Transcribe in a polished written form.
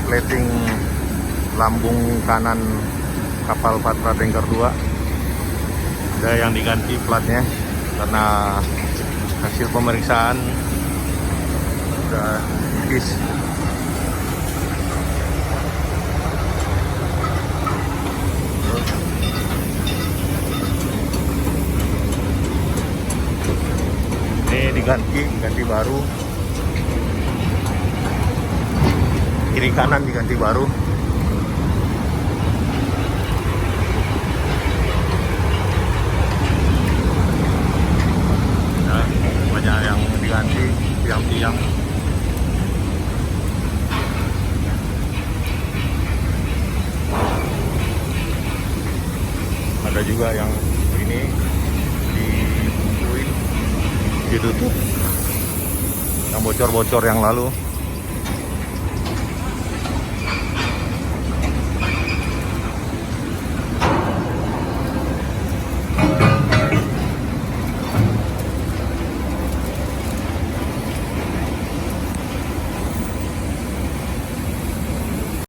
plating lambung kanan kapal Patra Tanker 2. Ada yang diganti platnya karena hasil pemeriksaan sudah tipis. Ini diganti baru, kiri kanan diganti baru. Nah, banyak yang diganti, tiang-tiang. Ada juga yang ini ditutup, yang bocor-bocor yang lalu.